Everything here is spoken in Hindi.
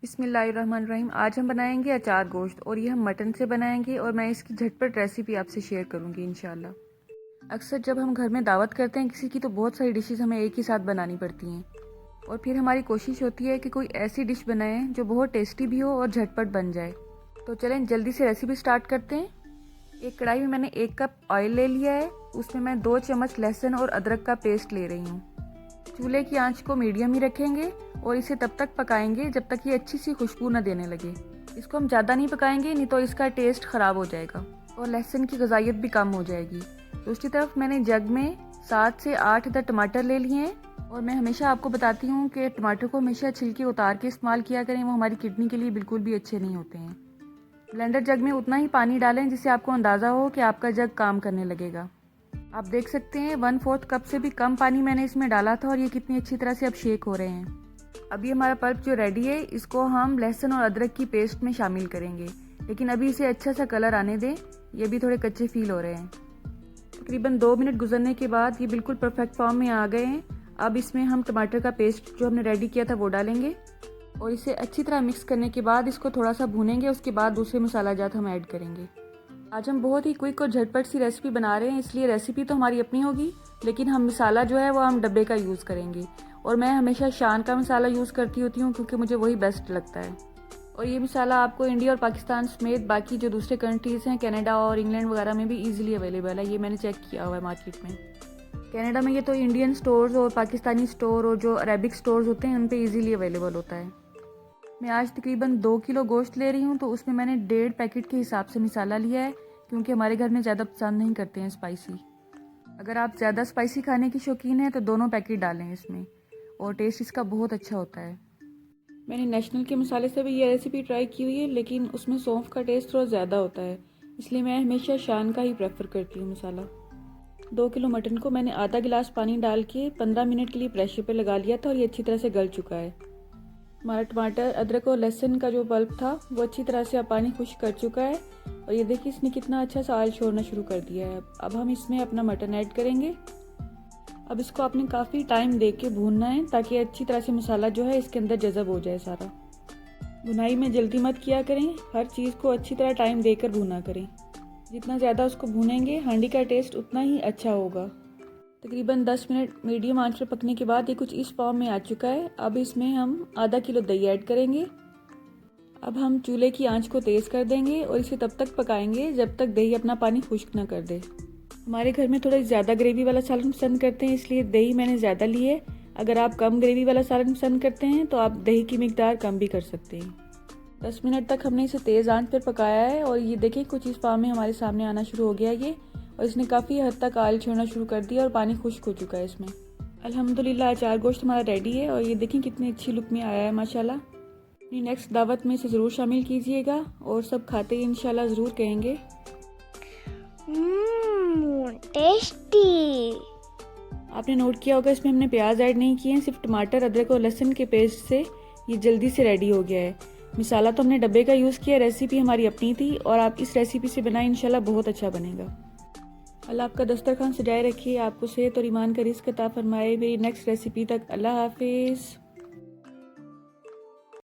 बिस्मिल्लाहिर्रहमानिर्रहीम। आज हम बनाएंगे अचार गोश्त और ये हम मटन से बनाएंगे और मैं इसकी झटपट रेसिपी आपसे शेयर करूंगी इंशाल्लाह। अक्सर जब हम घर में दावत करते हैं किसी की तो बहुत सारी डिशेस हमें एक ही साथ बनानी पड़ती हैं और फिर हमारी कोशिश होती है कि कोई ऐसी डिश बनाएं जो बहुत टेस्टी भी हो और झटपट बन जाए। तो चलें जल्दी से रेसिपी स्टार्ट करते हैं। एक कढ़ाई में मैंने 1 कप ऑयल ले लिया है, उसमें मैं 2 चम्मच लहसुन और अदरक का पेस्ट ले रही हूँ। चूल्हे की आंच को मीडियम ही रखेंगे और इसे तब तक पकाएंगे जब तक ये अच्छी सी खुशबू न देने लगे। इसको हम ज़्यादा नहीं पकाएंगे, नहीं तो इसका टेस्ट ख़राब हो जाएगा और लहसुन की ग़िज़ाइयत भी कम हो जाएगी। दूसरी तरफ मैंने जग में 7 से 8 इधर टमाटर ले लिए हैं और मैं हमेशा आपको बताती हूँ कि टमाटर को हमेशा छिलके उतार के इस्तेमाल किया करें, वो हमारी किडनी के लिए बिल्कुल भी अच्छे नहीं होते हैं। ब्लेंडर जग में उतना ही पानी डालें जिससे आपको अंदाज़ा हो कि आपका जग काम करने लगेगा। आप देख सकते हैं 1/4 कप से भी कम पानी मैंने इसमें डाला था और ये कितनी अच्छी तरह से अब शेक हो रहे हैं। अभी हमारा पल्प जो रेडी है इसको हम लहसुन और अदरक की पेस्ट में शामिल करेंगे, लेकिन अभी इसे अच्छा सा कलर आने दें, ये भी थोड़े कच्चे फील हो रहे हैं। तकरीबन 2 मिनट गुजरने के बाद ये बिल्कुल परफेक्ट फॉर्म में आ गए हैं। अब इसमें हम टमाटर का पेस्ट जो हमने रेडी किया था वो डालेंगे और इसे अच्छी तरह मिक्स करने के बाद इसको थोड़ा सा भूनेंगे। उसके बाद दूसरे मसाला जात हम ऐड करेंगे। आज हम बहुत ही क्विक और झटपट सी रेसिपी बना रहे हैं, इसलिए रेसिपी तो हमारी अपनी होगी लेकिन हम मसाला जो है वो हम डब्बे का यूज़ करेंगे और मैं हमेशा शान का मसाला यूज़ करती होती हूँ क्योंकि मुझे वही बेस्ट लगता है। और ये मसाला आपको इंडिया और पाकिस्तान समेत बाकी जो दूसरे कंट्रीज़ हैं, कनाडा और इंग्लैंड वगैरह में भी ईजिली अवेलेबल है। ये मैंने चेक किया हुआ है मार्केट में। कनाडा में ये तो इंडियन स्टोर्स और पाकिस्तानी स्टोर और जो अरेबिक स्टोर्स होते हैं उन पर ईजिली अवेलेबल होता है। मैं आज तकरीबन 2 किलो गोश्त ले रही हूँ तो उसमें मैंने 1.5 पैकेट के हिसाब से मसाला लिया है क्योंकि हमारे घर में ज़्यादा पसंद नहीं करते हैं स्पाइसी। अगर आप ज़्यादा स्पाइसी खाने की शौकीन हैं तो दोनों पैकेट डालें इसमें और टेस्ट इसका बहुत अच्छा होता है। मैंने नेशनल के मसाले से भी ये रेसिपी ट्राई की हुई है लेकिन उसमें सौंफ का टेस्ट थोड़ा ज़्यादा होता है, इसलिए मैं हमेशा शान का ही प्रेफर करती हूँ मसाला। 2 किलो मटन को मैंने आधा गिलास पानी डाल के 15 मिनट के लिए प्रेशर पे लगा लिया था और ये अच्छी तरह से गल चुका है। हमारा टमाटर, अदरक और लहसुन का जो पल्प था वो अच्छी तरह से अब पानी खुश्क कर चुका है और ये देखिए इसने कितना अच्छा सा ऑयल छोड़ना शुरू कर दिया है। अब हम इसमें अपना मटन ऐड करेंगे। अब इसको आपने काफ़ी टाइम दे के भूनना है ताकि अच्छी तरह से मसाला जो है इसके अंदर जज़ब हो जाए सारा। भुनाई में जल्दी मत किया करें, हर चीज़ को अच्छी तरह टाइम देकर भूना करें। जितना ज़्यादा उसको भूनेंगे हांडी का टेस्ट उतना ही अच्छा होगा। तकरीबन 10 मिनट मीडियम आंच पर पकने के बाद ये कुछ इस फॉर्म में आ चुका है। अब इसमें हम आधा किलो दही ऐड करेंगे। अब हम चूल्हे की आंच को तेज़ कर देंगे और इसे तब तक पकाएंगे जब तक दही अपना पानी खुश्क ना कर दे। हमारे घर में थोड़ा ज़्यादा ग्रेवी वाला सालन पसंद करते हैं, इसलिए दही मैंने ज़्यादा ली है। अगर आप कम ग्रेवी वाला सालन पसंद करते हैं तो आप दही की मिकदार कम भी कर सकते हैं। 10 मिनट तक हमने इसे तेज़ आंच पर पकाया है और ये देखिए कुछ इस फॉर्म में हमारे सामने आना शुरू हो गया ये और इसने काफ़ी हद तक ऑयल छोड़ना शुरू कर दिया और पानी खुश्क हो चुका है इसमें। अल्हम्दुलिल्लाह अचार गोश्त हमारा रेडी है और ये देखें कितनी अच्छी लुक में आया है माशाल्लाह। अपनी नेक्स्ट दावत में इसे ज़रूर शामिल कीजिएगा और सब खाते ही इंशाल्लाह ज़रूर कहेंगे टेस्टी। आपने नोट किया होगा इसमें हमने प्याज ऐड नहीं किए हैं, सिर्फ टमाटर, अदरक और लहसुन के पेस्ट से ये जल्दी से रेडी हो गया है। मसाला तो हमने डब्बे का यूज़ किया, रेसिपी हमारी अपनी थी और आप इस रेसिपी से बनाएं, इंशाल्लाह बहुत अच्छा बनेगा। अल्लाह आपका दस्तरखान सजाए रखिए, आपको सेहत और ईमान का रिज़्क अता फरमाए। मेरी नेक्स्ट रेसिपी तक अल्लाह हाफिज़।